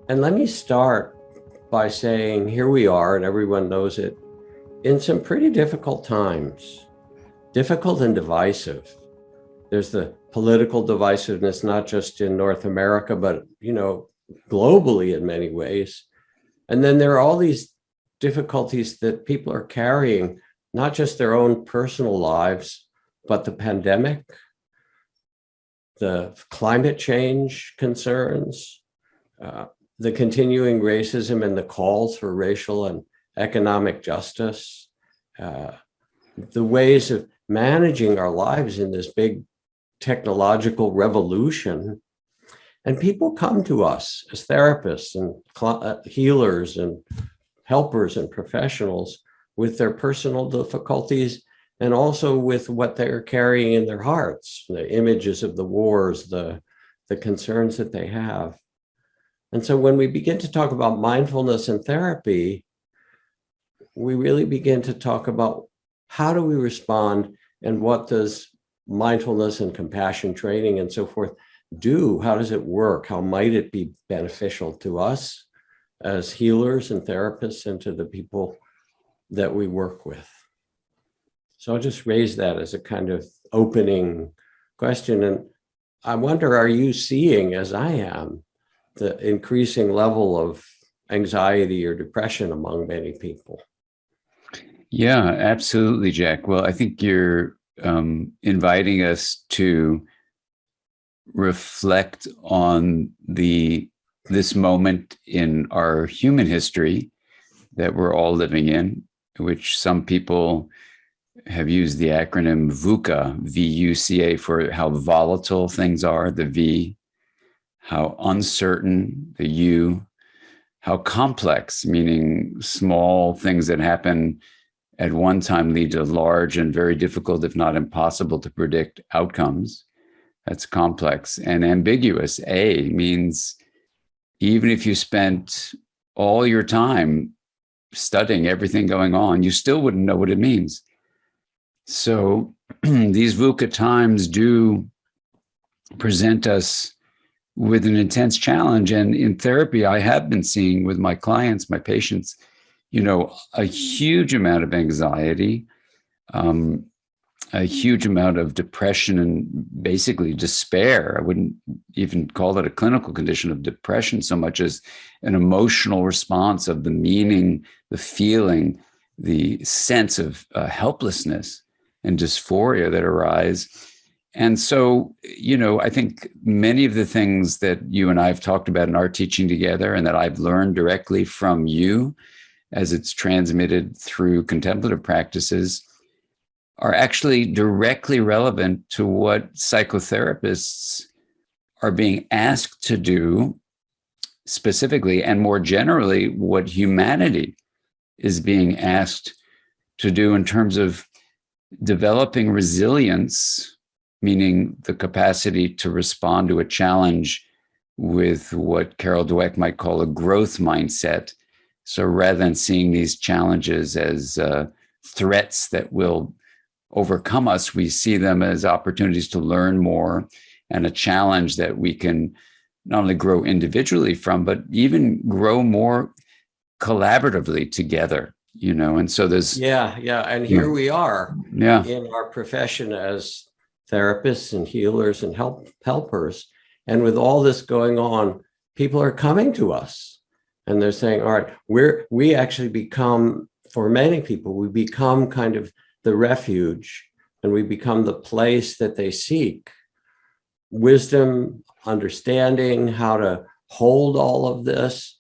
And let me start by saying here we are, and everyone knows it, in some pretty difficult times, difficult and divisive. There's the political divisiveness, not just in North America, but, globally in many ways. And then there are all these difficulties that people are carrying, not just their own personal lives, but the pandemic, the climate change concerns, the continuing racism and the calls for racial and economic justice, the ways of managing our lives in this big technological revolution. And people come to us as therapists and healers and helpers and professionals with their personal difficulties and also with what they're carrying in their hearts, the images of the wars, the concerns that they have. And so when we begin to talk about mindfulness and therapy, we really begin to talk about how do we respond and what does mindfulness and compassion training and so forth do? How does it work? How might it be beneficial to us as healers and therapists and to the people that we work with? So I'll just raise that as a kind of opening question. And I wonder, are you seeing, as I am, the increasing level of anxiety or depression among many people? Yeah, absolutely, Jack. Well, I think you're inviting us to reflect on this moment in our human history that we're all living in, which some people have used the acronym VUCA, VUCA, for how volatile things are, the V, how uncertain, the U, how complex, meaning small things that happen at one time lead to large and very difficult, if not impossible to predict outcomes. That's complex. And ambiguous, A, means even if you spent all your time studying everything going on, you still wouldn't know what it means. So these VUCA times do present us with an intense challenge. And in therapy, I have been seeing with my clients, my patients, a huge amount of anxiety, a huge amount of depression and basically despair. I wouldn't even call it a clinical condition of depression so much as an emotional response of the meaning, the feeling, the sense of helplessness and dysphoria that arise. And so, I think many of the things that you and I have talked about in our teaching together and that I've learned directly from you as it's transmitted through contemplative practices are actually directly relevant to what psychotherapists are being asked to do specifically, and more generally, what humanity is being asked to do in terms of developing resilience, meaning the capacity to respond to a challenge with what Carol Dweck might call a growth mindset. So rather than seeing these challenges as threats that will overcome us, we see them as opportunities to learn more and a challenge that we can not only grow individually from, but even grow more collaboratively together, and so there's... Yeah. And here we are in our profession as therapists and healers and helpers. And with all this going on, people are coming to us and they're saying, all right, we actually become, for many people, we become kind of the refuge, and we become the place that they seek wisdom, understanding, how to hold all of this.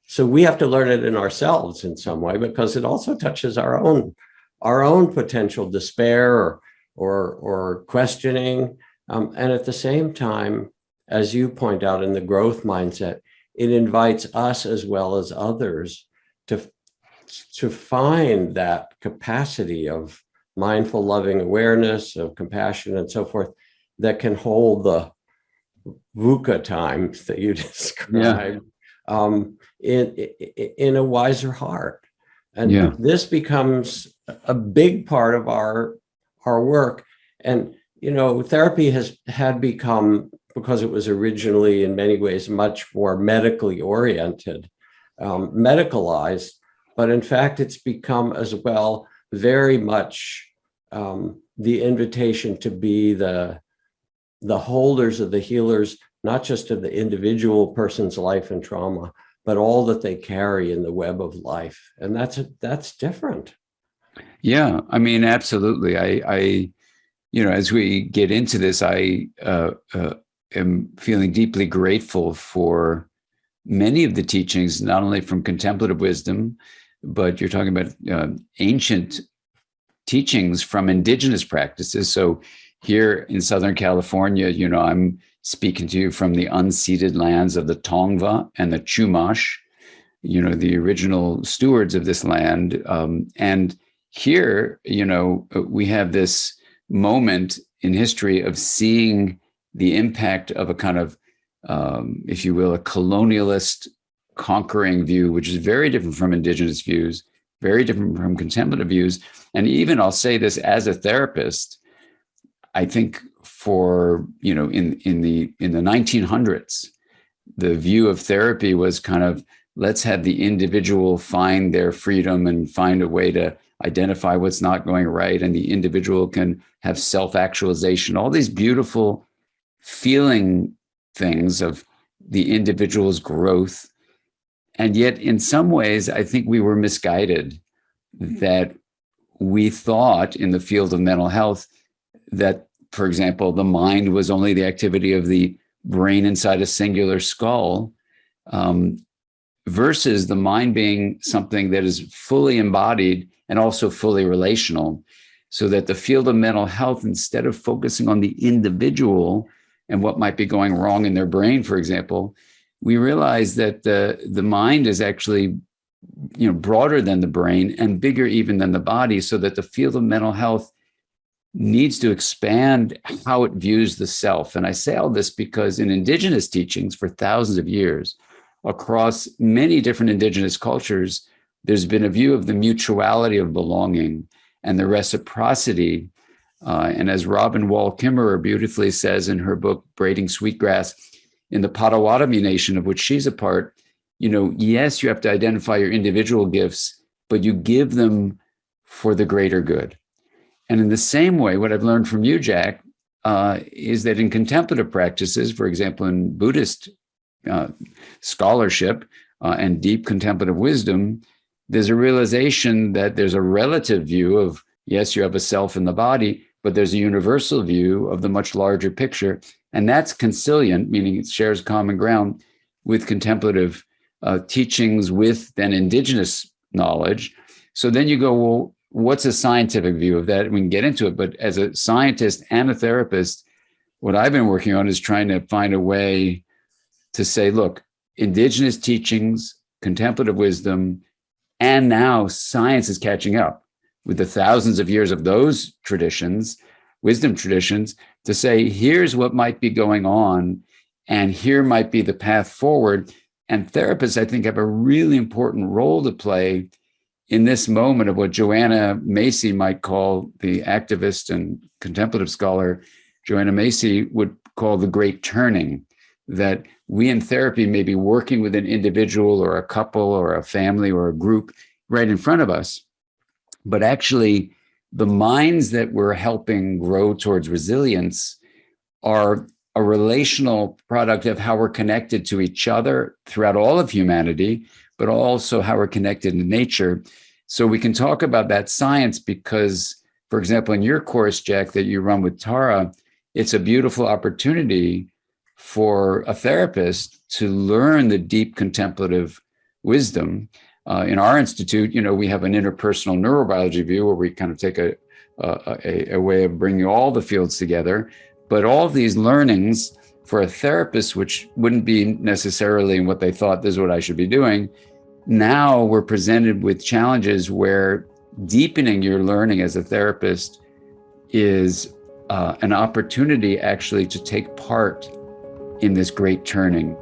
So we have to learn it in ourselves in some way, because it also touches our own potential despair or questioning. And at the same time, as you point out in the growth mindset, it invites us as well as others to find that capacity of mindful, loving awareness, of compassion and so forth, that can hold the VUCA times that you described in a wiser heart. And this becomes a big part of our work. And, therapy had become because it was originally in many ways much more medically oriented, medicalized, but in fact, it's become as well very much the invitation to be the holders of the healers, not just of the individual person's life and trauma, but all that they carry in the web of life. And that's different. Yeah, I mean, absolutely. As we get into this, I am feeling deeply grateful for many of the teachings, not only from contemplative wisdom, but you're talking about ancient teachings from indigenous practices. So here in Southern California, I'm speaking to you from the unceded lands of the Tongva and the Chumash, the original stewards of this land. And here, we have this moment in history of seeing the impact of a kind of, if you will, a colonialist conquering view, which is very different from indigenous views, very different from contemplative views. And even I'll say this as a therapist, I think for, in the 1900s, the view of therapy was kind of, let's have the individual find their freedom and find a way to identify what's not going right. And the individual can have self-actualization, all these beautiful feeling things of the individual's growth. And yet, in some ways, I think we were misguided, that we thought in the field of mental health that, for example, the mind was only the activity of the brain inside a singular skull, versus the mind being something that is fully embodied and also fully relational. So that the field of mental health, instead of focusing on the individual and what might be going wrong in their brain, for example, we realize that the mind is actually, broader than the brain and bigger even than the body, so that the field of mental health needs to expand how it views the self. And I say all this because in indigenous teachings for thousands of years, across many different indigenous cultures, there's been a view of the mutuality of belonging and the reciprocity. And as Robin Wall Kimmerer beautifully says in her book, Braiding Sweetgrass, in the Potawatomi Nation, of which she's a part, yes, you have to identify your individual gifts, but you give them for the greater good. And in the same way, what I've learned from you, Jack, is that in contemplative practices, for example, in Buddhist scholarship and deep contemplative wisdom, there's a realization that there's a relative view of, yes, you have a self in the body, but there's a universal view of the much larger picture. And that's consilient, meaning it shares common ground with contemplative teachings with then indigenous knowledge. So then you go, well, what's a scientific view of that? We can get into it. But as a scientist and a therapist, what I've been working on is trying to find a way to say, look, indigenous teachings, contemplative wisdom, and now science is catching up with the thousands of years of those traditions, wisdom traditions, to say, here's what might be going on, and here might be the path forward. And therapists, I think, have a really important role to play in this moment of what Joanna Macy might call, the activist and contemplative scholar, Joanna Macy would call the great turning, that we in therapy may be working with an individual or a couple or a family or a group right in front of us, but actually the minds that we're helping grow towards resilience are a relational product of how we're connected to each other throughout all of humanity, but also how we're connected to nature. So we can talk about that science because, for example, in your course, Jack, that you run with Tara, it's a beautiful opportunity for a therapist to learn the deep contemplative wisdom. In our institute, we have an interpersonal neurobiology view where we kind of take a way of bringing all the fields together. But all of these learnings for a therapist, which wouldn't be necessarily in what they thought this is what I should be doing, now we're presented with challenges where deepening your learning as a therapist is an opportunity actually to take part in this great turning.